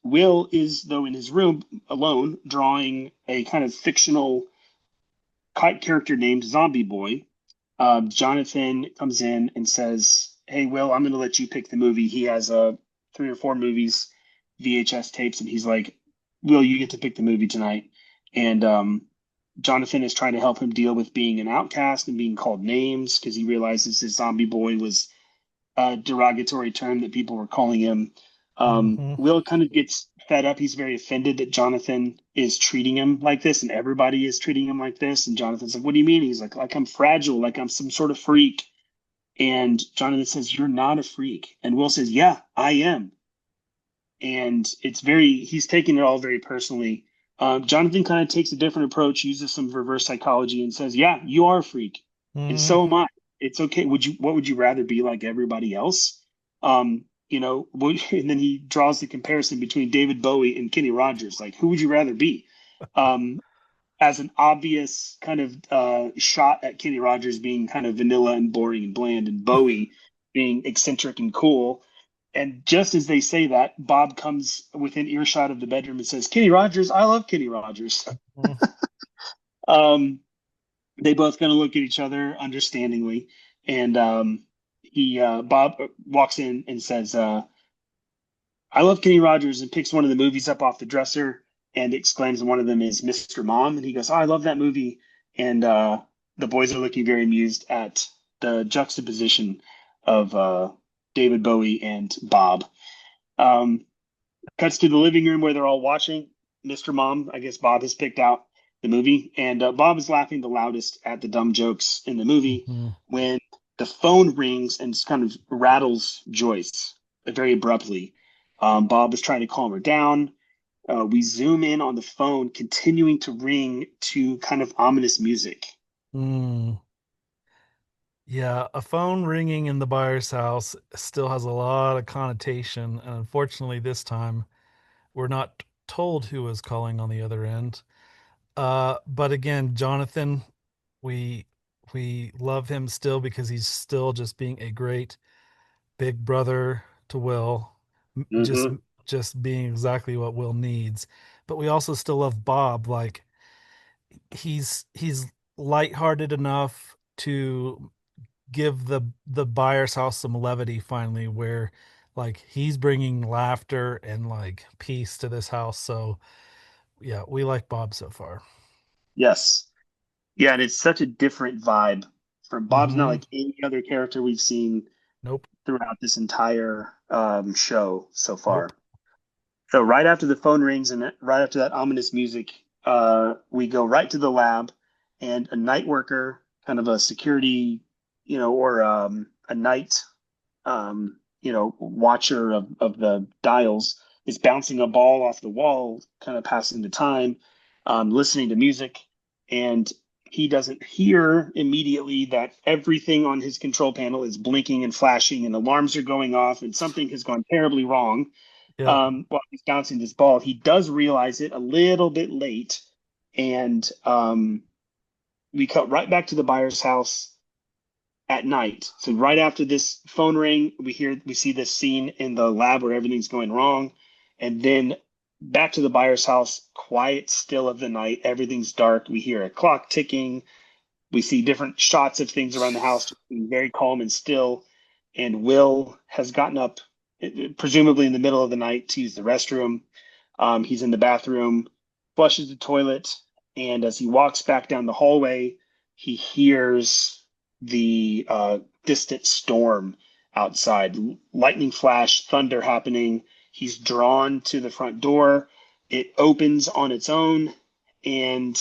Will is, though, in his room alone, drawing a kind of fictional kite character named Zombie Boy. Jonathan comes in and says, "Hey, Will, I'm going to let you pick the movie." He has 3 or 4 movies, VHS tapes, and he's like, "Will, you get to pick the movie tonight." And Jonathan is trying to help him deal with being an outcast and being called names because he realizes his zombie boy was derogatory term that people were calling him. Hmm. Will kind of gets fed up. He's very offended that Jonathan is treating him like this and everybody is treating him like this. And Jonathan's like, "What do you mean?" He's like I'm fragile, like I'm some sort of freak. And Jonathan says, "You're not a freak." And Will says, "Yeah, I am." And he's taking it all very personally. Jonathan kind of takes a different approach, uses some reverse psychology, and says, "Yeah, you are a freak, and Hmm. so am I. It's okay. What would you rather be like everybody else?" And then he draws the comparison between David Bowie and Kenny Rogers. Like, who would you rather be? Um, as an obvious kind of shot at Kenny Rogers being kind of vanilla and boring and bland, and Bowie being eccentric and cool. And just as they say that, Bob comes within earshot of the bedroom and says, "Kenny Rogers, I love Kenny Rogers." um, they both kind of look at each other understandingly, and he Bob walks in and says, "I love Kenny Rogers," and picks one of the movies up off the dresser and exclaims, one of them is Mr. Mom, and he goes, "Oh, I love that movie." And the boys are looking very amused at the juxtaposition of David Bowie and Bob. Um, Cuts to the living room where they're all watching Mr. Mom. I guess Bob has picked out the movie, and Bob is laughing the loudest at the dumb jokes in the movie Hmm. when the phone rings and kind of rattles Joyce very abruptly. Bob is trying to calm her down. We zoom in on the phone, continuing to ring to kind of ominous music. Mm. Yeah, a phone ringing in the buyer's house still has a lot of connotation, and unfortunately, this time we're not told who is calling on the other end. But again, Jonathan, we we love him still because he's still just being a great big brother to Will, just Hmm. just being exactly what Will needs. But we also still love Bob. Like he's lighthearted enough to give the buyer's house some levity finally, where Like he's bringing laughter and like peace to this house. So yeah, we like Bob so far. Yes. Yeah, and it's such a different vibe from Bob's not Mm-hmm. like any other character we've seen Nope. throughout this entire show so Nope. far. So right after the phone rings and right after that ominous music, we go right to the lab, and a night worker, kind of a security, or a night, watcher of the dials, is bouncing a ball off the wall, kind of passing the time, listening to music, and he doesn't hear immediately that everything on his control panel is blinking and flashing, and alarms are going off, and something has gone terribly wrong Yeah. while he's bouncing this ball. He does realize it a little bit late, and we cut right back to the buyer's house at night. So right after this phone ring, we see this scene in the lab where everything's going wrong, and then back to the buyer's house, quiet, still of the night, everything's dark. We hear a clock ticking. We see different shots of things around the house, being very calm and still. And Will has gotten up, presumably in the middle of the night, to use the restroom. He's in the bathroom, flushes the toilet, and as he walks back down the hallway, he hears the distant storm outside, lightning flash, thunder happening. He's drawn to the front door. It opens on its own, and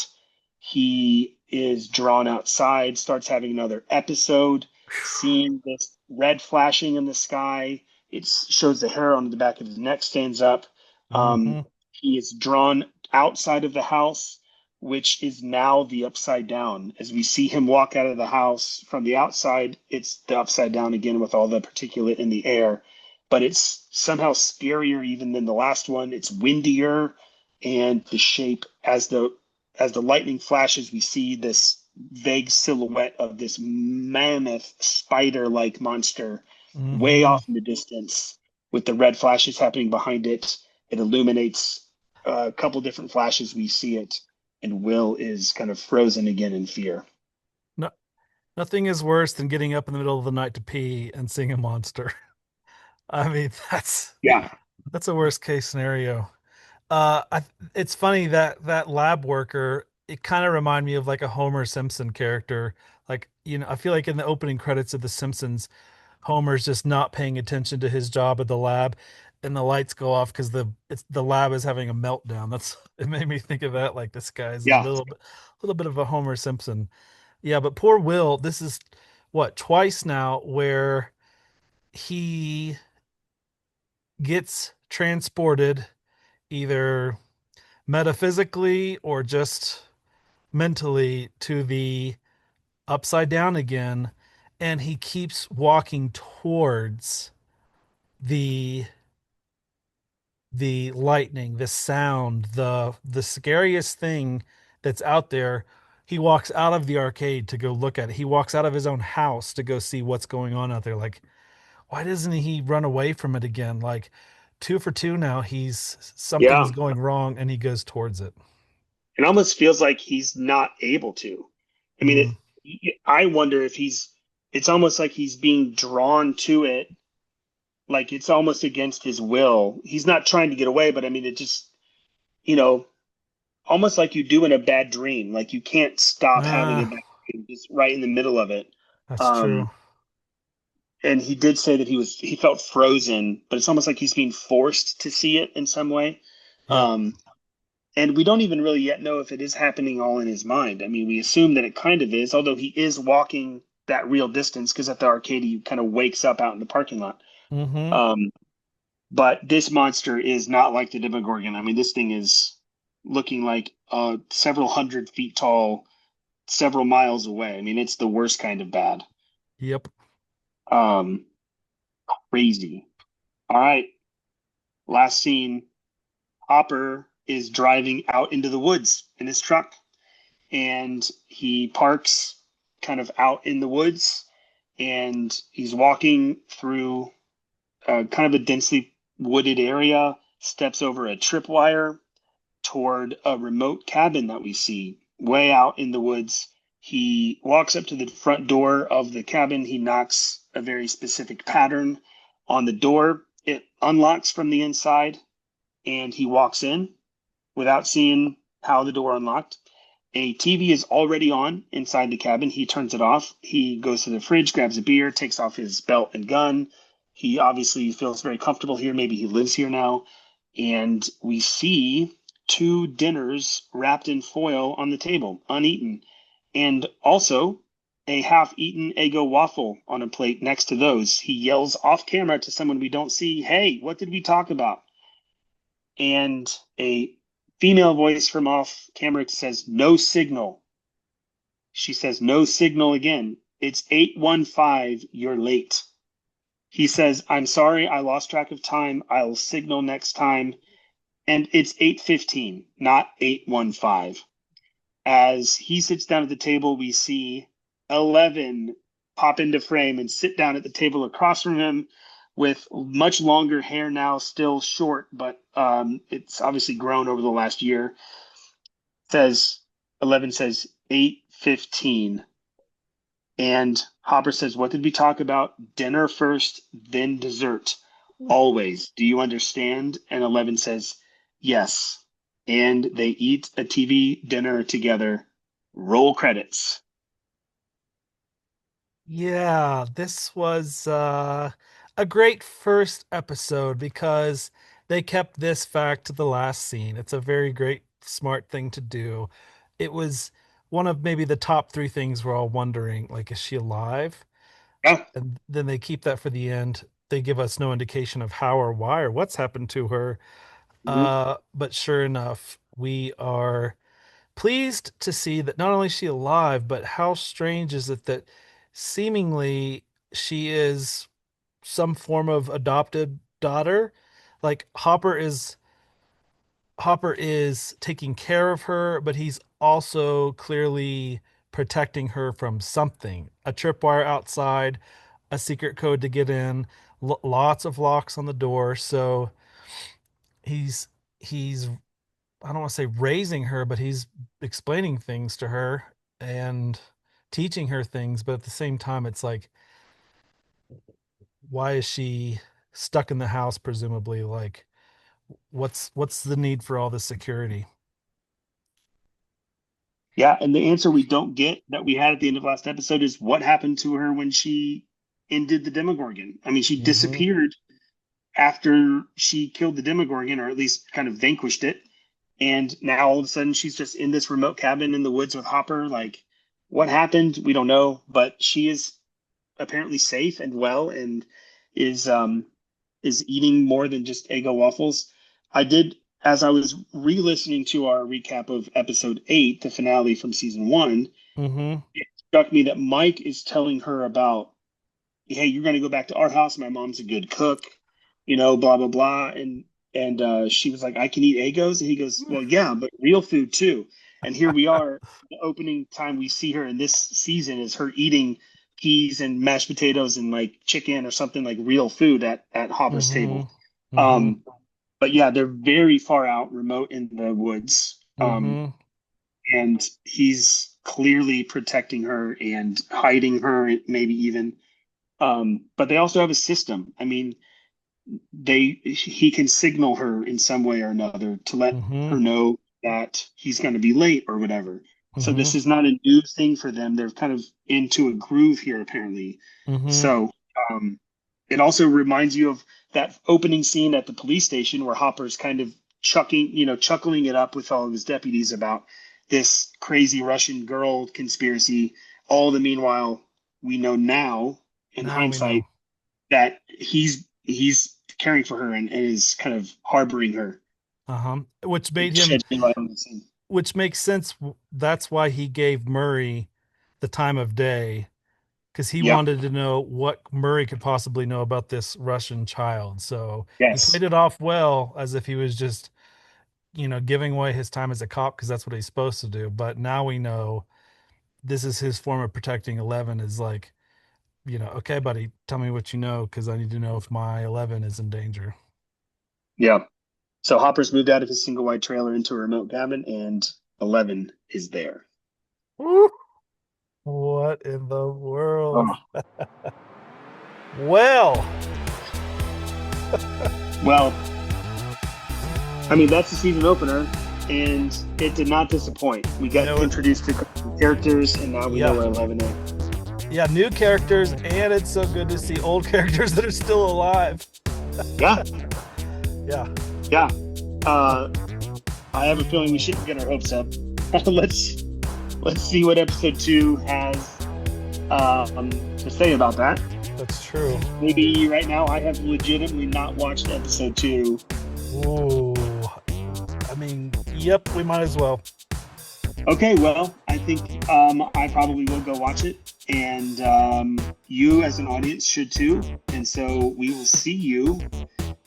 he is drawn outside, starts having another episode, seeing this red flashing in the sky. It shows the hair on the back of his neck stands up. Um, Mm-hmm. he is drawn outside of the house, which is now the upside down. As we see him walk out of the house from the outside, it's the upside down again with all the particulate in the air. But it's somehow scarier even than the last one. It's windier, and the shape as the lightning flashes, we see this vague silhouette of this mammoth spider-like monster way Mm-hmm. off in the distance with the red flashes happening behind it. It illuminates a couple different flashes. We see it, and Will is kind of frozen again in fear. No, nothing is worse than getting up in the middle of the night to pee and seeing a monster. I mean, Yeah, that's a worst case scenario. It's funny that that lab worker, it kind of reminded me of like a Homer Simpson character. Like, I feel like in the opening credits of The Simpsons, Homer's just not paying attention to his job at the lab, and the lights go off because the lab is having a meltdown. That's it made me think of that. Like this guy's yeah, a little bit of a Homer Simpson. Yeah, but poor Will, this is what, twice now where he gets transported either metaphysically or just mentally to the upside down again, and he keeps walking towards the lightning, the sound, the scariest thing that's out there. He walks out of the arcade to go look at it. He walks out of his own house to go see what's going on out there. Like, why doesn't he run away from it again? Like, two for two now. He's yeah. something's going wrong, and he goes towards it. It almost feels like he's not able to. I mean, Mm. I wonder if it's almost like he's being drawn to it, like it's almost against his will. He's not trying to get away, but I mean, it just, you know, almost like you do in a bad dream. Like you can't stop having a bad Ah, dream, just right in the middle of it. that's true. Um, and he did say that he felt frozen, but it's almost like he's being forced to see it in some way. Yep. Um, and we don't even really yet know if it is happening all in his mind. I mean, we assume that it kind of is, although he is walking that real distance because at the arcade he kind of wakes up out in the parking lot. Mm-hmm. Um, but this monster is not like the Demogorgon. I mean, this thing is looking like several hundred feet tall, several miles away. I mean, it's the worst kind of bad. Yep. Um, Crazy. All right, last scene. Hopper is driving out into the woods in his truck, and he parks kind of out in the woods, and he's walking through kind of a densely wooded area, steps over a tripwire toward a remote cabin that we see way out in the woods. He walks up to the front door of the cabin. He knocks a very specific pattern on the door. it unlocks from the inside, and he walks in without seeing how the door unlocked. A TV is already on inside the cabin. He turns it off. He goes to the fridge, grabs a beer, takes off his belt and gun. He obviously feels very comfortable here. Maybe he lives here now. And we see two dinners wrapped in foil on the table, uneaten. And also a half-eaten Eggo waffle on a plate next to those. He yells off camera to someone we don't see, "Hey, what did we talk about?" And a female voice from off camera says, "No signal." She says, "No signal" again. "It's 8:15. You're late." He says, "I'm sorry. I lost track of time. I'll signal next time." And it's 8:15, not 8:15. As he sits down at the table, we see 11 pop into frame and sit down at the table across from him with much longer hair now, still short, but it's obviously grown over the last year. Says 11 says 8:15. And Hopper says, "What did we talk about? Dinner first, then dessert. Always. Do you understand?" And 11 says, "Yes." And they eat a TV dinner together. Roll credits. Yeah, this was a great first episode because they kept this fact to the last scene. It's a very great, smart thing to do. It was one of maybe the top three things we're all wondering, like, is she alive? Yeah. And then they keep that for the end. They give us no indication of how or why or what's happened to her. Mhm. But sure enough, we are pleased to see that not only is she alive, but how strange is it that seemingly she is some form of adopted daughter? Like Hopper is taking care of her, but he's also clearly protecting her from something. A tripwire outside, a secret code to get in, lots of locks on the door. So he's I don't want to say raising her, but he's explaining things to her and teaching her things. But at the same time, it's like, why is she stuck in the house? Presumably, like, what's the need for all this security? Yeah. And the answer we don't get that we had at the end of last episode is what happened to her when she ended the Demogorgon. I mean, she Mm-hmm. disappeared after she killed the Demogorgon, or at least kind of vanquished it. And now all of a sudden she's just in this remote cabin in the woods with Hopper. Like, what happened? We don't know, but she is apparently safe and well, and is eating more than just Eggo waffles. I did, as I was re-listening to our recap of episode 8, the finale from season 1, Mm-hmm. it struck me that Mike is telling her about, "Hey, you're going to go back to our house. My mom's a good cook, blah blah blah." And she was like, "I can eat Eggos," and he goes, "Well, yeah, but real food too." And here we are. The opening time we see her in this season is her eating peas and mashed potatoes and like chicken or something, like real food at Hopper's Mm-hmm. table. Mm-hmm. Um, but yeah, they're very far out, remote in the woods. Mm-hmm. And he's clearly protecting her and hiding her, maybe even. But they also have a system. I mean, he can signal her in some way or another to let Mm-hmm. her know that he's going to be late or whatever. So Mm-hmm. this is not a new thing for them. They're kind of into a groove here, apparently. Mm-hmm. So um, it also reminds you of that opening scene at the police station where Hopper's kind of chuckling it up with all of his deputies about this crazy Russian girl conspiracy. All the meanwhile, we know now, in Now we know. hindsight, that he's caring for her and is kind of harboring her. Uh-huh. Which It made him sheds me light on the scene. which makes sense. That's why he gave Murray the time of day because he Yep. wanted to know what Murray could possibly know about this Russian child. So he played Yes. it off well as if he was just, giving away his time as a cop because that's what he's supposed to do. But now we know this is his form of protecting 11 is like, okay, buddy, tell me what you know because I need to know if my 11 is in danger. Yeah. So Hopper's moved out of his single wide trailer into a remote cabin, and 11 is there. Woo! What in the world? Oh, Well, Well, I mean, that's the season opener, and it did not disappoint. We got introduced to characters, and now we know where Eleven is. Yeah, new characters, and it's so good to see old characters that are still alive. Yeah. Yeah. Yeah. I have a feeling we shouldn't get our hopes up. Let's see what episode 2 has to say about that. That's true. Maybe right now I have legitimately not watched episode 2. Ooh. I mean, yep, we might as well. Okay, well, I think I probably will go watch it, and you as an audience should too. And so we will see you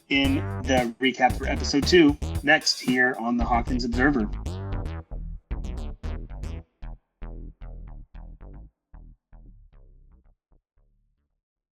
in the recap for episode 2 next here on the Hawkins Observer.